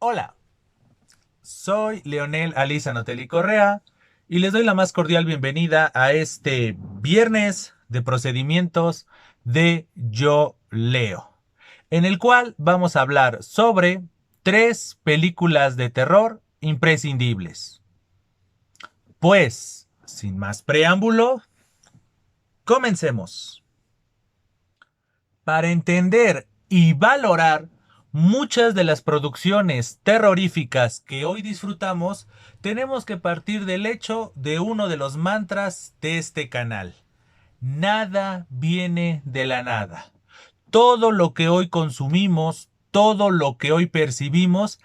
Hola, soy Leonel Alizanotelli Correa y les doy la más cordial bienvenida a este viernes de procedimientos de Yo Leo, en el cual vamos a hablar sobre 3 películas de terror imprescindibles. Pues, sin más preámbulo, comencemos. Para entender y valorar muchas de las producciones terroríficas que hoy disfrutamos, tenemos que partir del hecho de uno de los mantras de este canal. Nada viene de la nada. Todo lo que hoy consumimos, todo lo que hoy percibimos,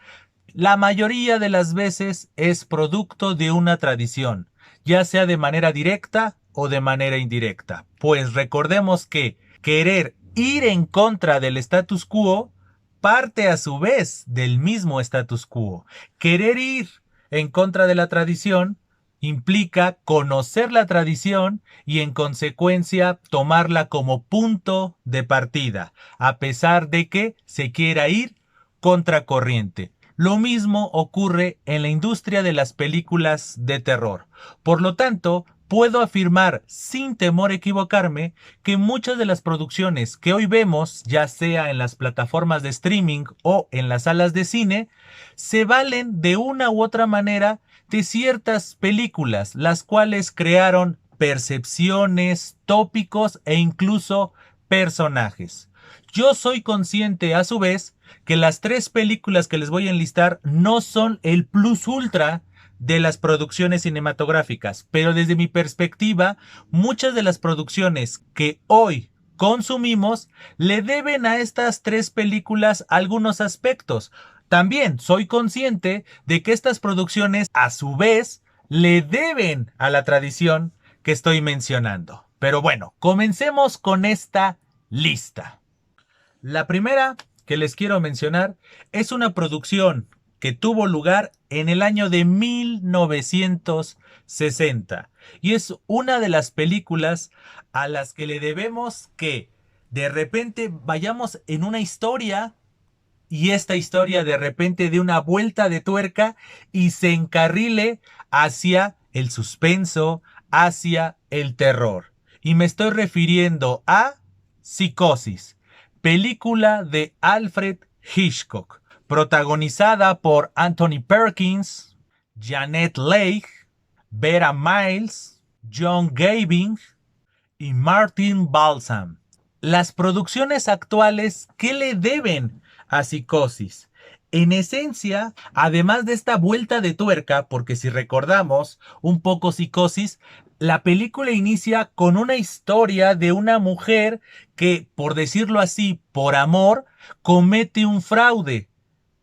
la mayoría de las veces es producto de una tradición, ya sea de manera directa o de manera indirecta. Pues recordemos que querer ir en contra del status quo parte a su vez del mismo status quo. Querer ir en contra de la tradición implica conocer la tradición y en consecuencia tomarla como punto de partida, a pesar de que se quiera ir contracorriente. Lo mismo ocurre en la industria de las películas de terror. Por lo tanto, puedo afirmar sin temor a equivocarme que muchas de las producciones que hoy vemos, ya sea en las plataformas de streaming o en las salas de cine, se valen de una u otra manera de ciertas películas, las cuales crearon percepciones, tópicos e incluso personajes. Yo soy consciente a su vez que las 3 películas que les voy a enlistar no son el plus ultra de las producciones cinematográficas, pero desde mi perspectiva, muchas de las producciones que hoy consumimos le deben a estas 3 películas algunos aspectos. También soy consciente de que estas producciones a su vez le deben a la tradición que estoy mencionando. Pero bueno, comencemos con esta lista. La primera que les quiero mencionar es una producción que tuvo lugar en el año de 1960 y es una de las películas a las que le debemos que de repente vayamos en una historia y esta historia de repente dé una vuelta de tuerca y se encarrile hacia el suspenso, hacia el terror. Y me estoy refiriendo a Psicosis, película de Alfred Hitchcock, protagonizada por Anthony Perkins, Janet Leigh, Vera Miles, John Gavin y Martin Balsam. Las producciones actuales, ¿qué le deben a Psicosis? En esencia, además de esta vuelta de tuerca, porque si recordamos un poco Psicosis, la película inicia con una historia de una mujer que, por decirlo así, por amor, comete un fraude.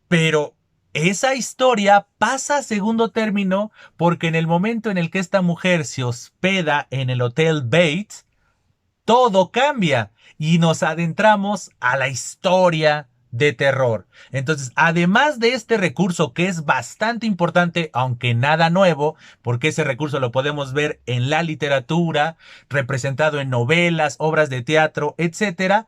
Pero esa historia pasa a segundo término porque en el momento en el que esta mujer se hospeda en el Hotel Bates, todo cambia y nos adentramos a la historia de terror. Entonces, además de este recurso que es bastante importante, aunque nada nuevo, porque ese recurso lo podemos ver en la literatura, representado en novelas, obras de teatro, etcétera,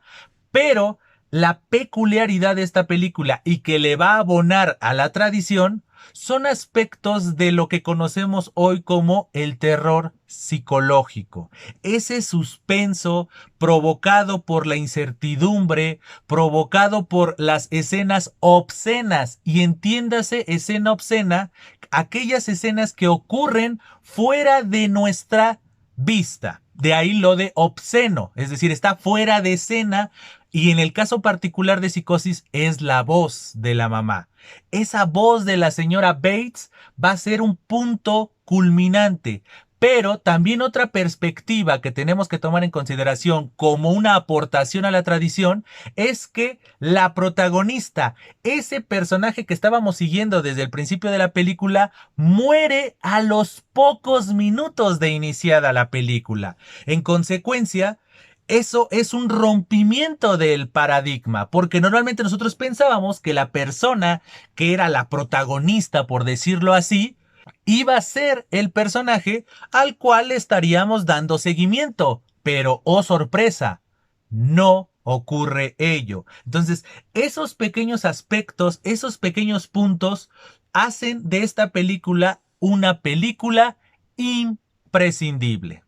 pero la peculiaridad de esta película y que le va a abonar a la tradición son aspectos de lo que conocemos hoy como el terror psicológico. Ese suspenso provocado por la incertidumbre, provocado por las escenas obscenas, y entiéndase escena obscena, aquellas escenas que ocurren fuera de nuestra vista. De ahí lo de obsceno, es decir, está fuera de escena y en el caso particular de Psicosis es la voz de la mamá. Esa voz de la señora Bates va a ser un punto culminante. Pero también otra perspectiva que tenemos que tomar en consideración como una aportación a la tradición es que la protagonista, ese personaje que estábamos siguiendo desde el principio de la película, muere a los pocos minutos de iniciada la película. En consecuencia, eso es un rompimiento del paradigma, porque normalmente nosotros pensábamos que la persona que era la protagonista, por decirlo así, iba a ser el personaje al cual estaríamos dando seguimiento. Pero, oh sorpresa, no ocurre ello. Entonces, esos pequeños aspectos, esos pequeños puntos hacen de esta película una película imprescindible.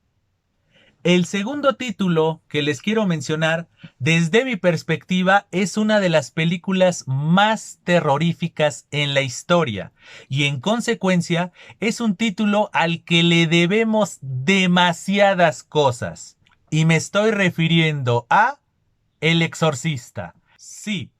El segundo título que les quiero mencionar, desde mi perspectiva, es una de las películas más terroríficas en la historia y en consecuencia es un título al que le debemos demasiadas cosas. Y me estoy refiriendo a El Exorcista. Sí,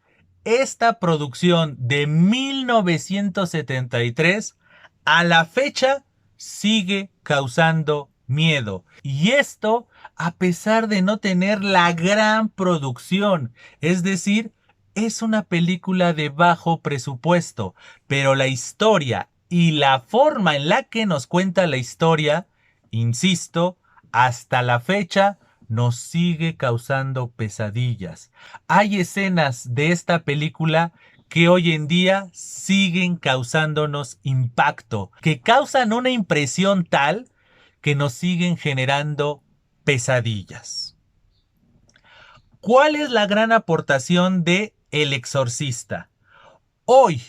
esta producción de 1973 a la fecha sigue causando miedo. Y esto a pesar de no tener la gran producción. Es decir, es una película de bajo presupuesto, pero la historia y la forma en la que nos cuenta la historia, insisto, hasta la fecha nos sigue causando pesadillas. Hay escenas de esta película que hoy en día siguen causándonos impacto, que causan una impresión tal que nos siguen generando pesadillas. ¿Cuál es la gran aportación de El Exorcista? Hoy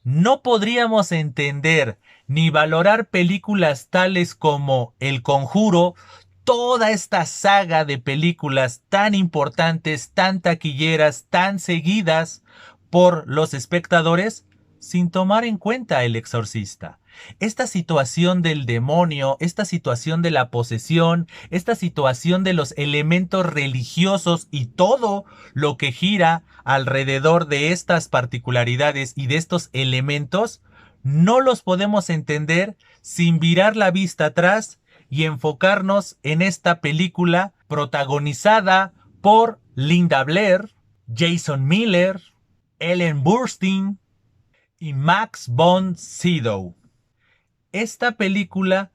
no podríamos entender ni valorar películas tales como El Conjuro, toda esta saga de películas tan importantes, tan taquilleras, tan seguidas por los espectadores, sin tomar en cuenta El Exorcista. Esta situación del demonio, esta situación de la posesión, esta situación de los elementos religiosos y todo lo que gira alrededor de estas particularidades y de estos elementos, no los podemos entender sin virar la vista atrás y enfocarnos en esta película protagonizada por Linda Blair, Jason Miller, Ellen Burstyn y Max von Sydow. Esta película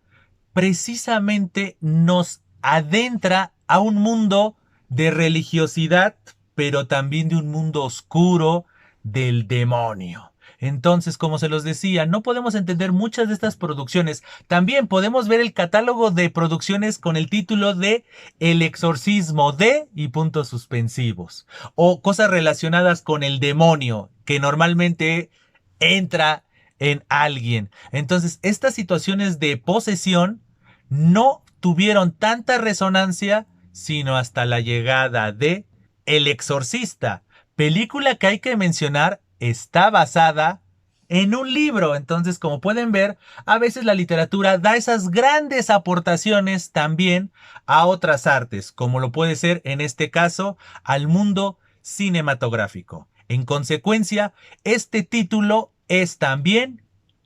precisamente nos adentra a un mundo de religiosidad, pero también de un mundo oscuro del demonio. Entonces, como se los decía, no podemos entender muchas de estas producciones. También podemos ver el catálogo de producciones con el título de El exorcismo de y puntos suspensivos. O cosas relacionadas con el demonio, que normalmente entra en alguien. Entonces, estas situaciones de posesión no tuvieron tanta resonancia sino hasta la llegada de El Exorcista, película que hay que mencionar está basada en un libro. Entonces, como pueden ver, a veces la literatura da esas grandes aportaciones también a otras artes, como lo puede ser en este caso al mundo cinematográfico. En consecuencia, este título es también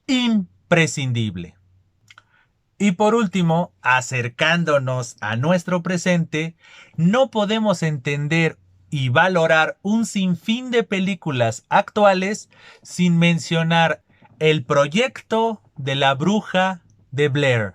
imprescindible. Y por último, acercándonos a nuestro presente, no podemos entender y valorar un sinfín de películas actuales sin mencionar el proyecto de la bruja de Blair.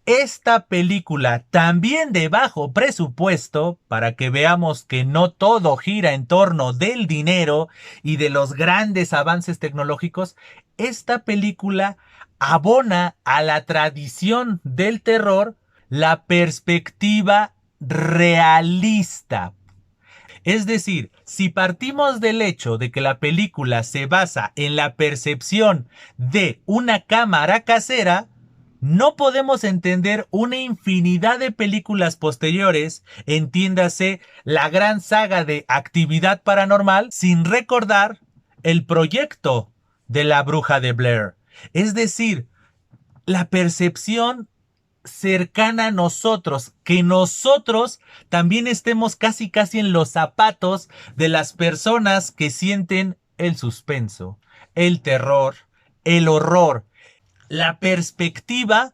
Esta película, también de bajo presupuesto, para que veamos que no todo gira en torno del dinero y de los grandes avances tecnológicos, esta película abona a la tradición del terror la perspectiva realista. Es decir, si partimos del hecho de que la película se basa en la percepción de una cámara casera, no podemos entender una infinidad de películas posteriores, entiéndase la gran saga de Actividad Paranormal, sin recordar el proyecto de la bruja de Blair. Es decir, la percepción cercana a nosotros, que nosotros también estemos casi en los zapatos de las personas que sienten el suspenso, el terror, el horror. La perspectiva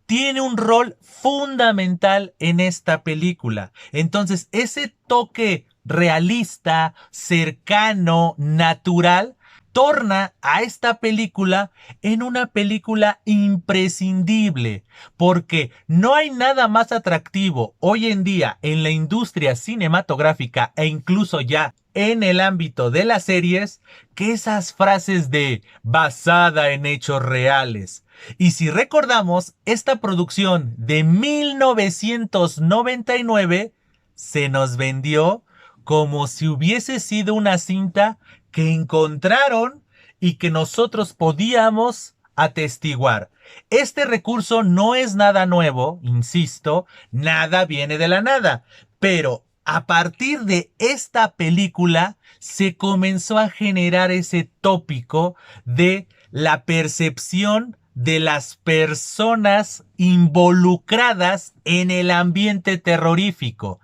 tiene un rol fundamental en esta película. Entonces, ese toque realista, cercano, natural, torna a esta película en una película imprescindible, porque no hay nada más atractivo hoy en día en la industria cinematográfica e incluso ya en el ámbito de las series que esas frases de basada en hechos reales. Y si recordamos, esta producción de 1999 se nos vendió como si hubiese sido una cinta que encontraron y que nosotros podíamos atestiguar. Este recurso no es nada nuevo, insisto, nada viene de la nada, pero a partir de esta película se comenzó a generar ese tópico de la percepción de las personas involucradas en el ambiente terrorífico.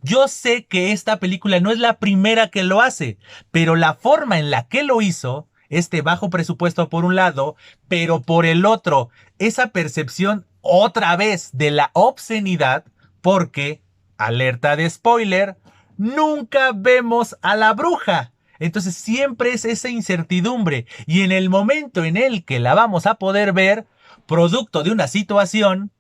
Yo sé que esta película no es la primera que lo hace, pero la forma en la que lo hizo, este bajo presupuesto por un lado, pero por el otro, esa percepción otra vez de la obscenidad, porque, alerta de spoiler, nunca vemos a la bruja. Entonces siempre es esa incertidumbre y en el momento en el que la vamos a poder ver, producto de una situación,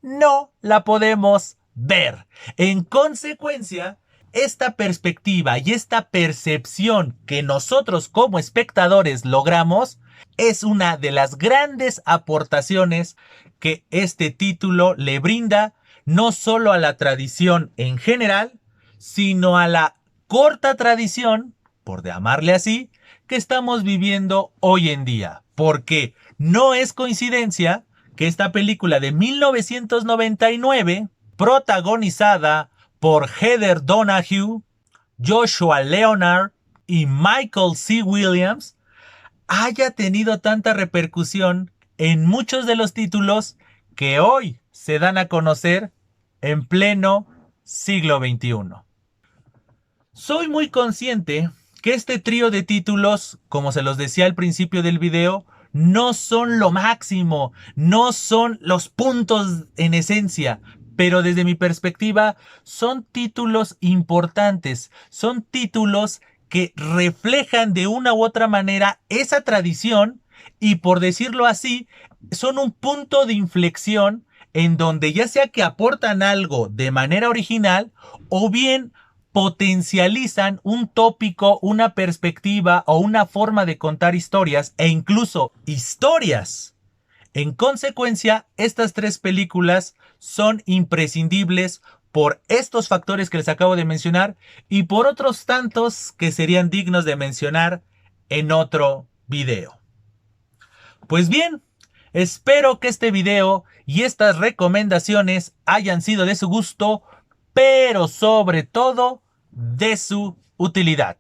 no la podemos ver. En consecuencia, esta perspectiva y esta percepción que nosotros como espectadores logramos es una de las grandes aportaciones que este título le brinda no solo a la tradición en general, sino a la corta tradición, por llamarle así, que estamos viviendo hoy en día. Porque no es coincidencia que esta película de 1999, protagonizada por Heather Donahue, Joshua Leonard y Michael C. Williams, haya tenido tanta repercusión en muchos de los títulos que hoy se dan a conocer en pleno siglo XXI. Soy muy consciente que este trío de títulos, como se los decía al principio del video, no son lo máximo, no son los puntos en esencia, pero desde mi perspectiva son títulos importantes, son títulos que reflejan de una u otra manera esa tradición y, por decirlo así, son un punto de inflexión en donde ya sea que aportan algo de manera original o bien potencializan un tópico, una perspectiva o una forma de contar historias e incluso historias. En consecuencia, estas tres películas son imprescindibles por estos factores que les acabo de mencionar y por otros tantos que serían dignos de mencionar en otro video. Pues bien, espero que este video y estas recomendaciones hayan sido de su gusto, pero sobre todo de su utilidad.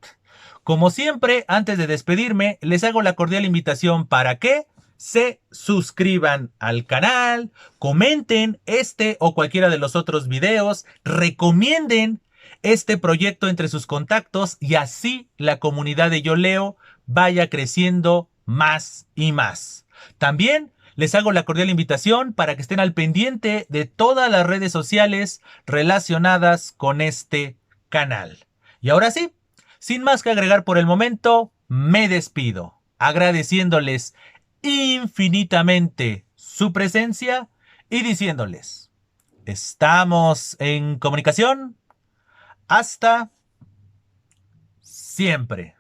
Como siempre, antes de despedirme, les hago la cordial invitación para que se suscriban al canal, comenten este o cualquiera de los otros videos, recomienden este proyecto entre sus contactos y así la comunidad de Yo Leo vaya creciendo más y más. También les hago la cordial invitación para que estén al pendiente de todas las redes sociales relacionadas con este canal. Y ahora sí, sin más que agregar por el momento, me despido, agradeciéndoles infinitamente su presencia y diciéndoles, estamos en comunicación. Hasta siempre.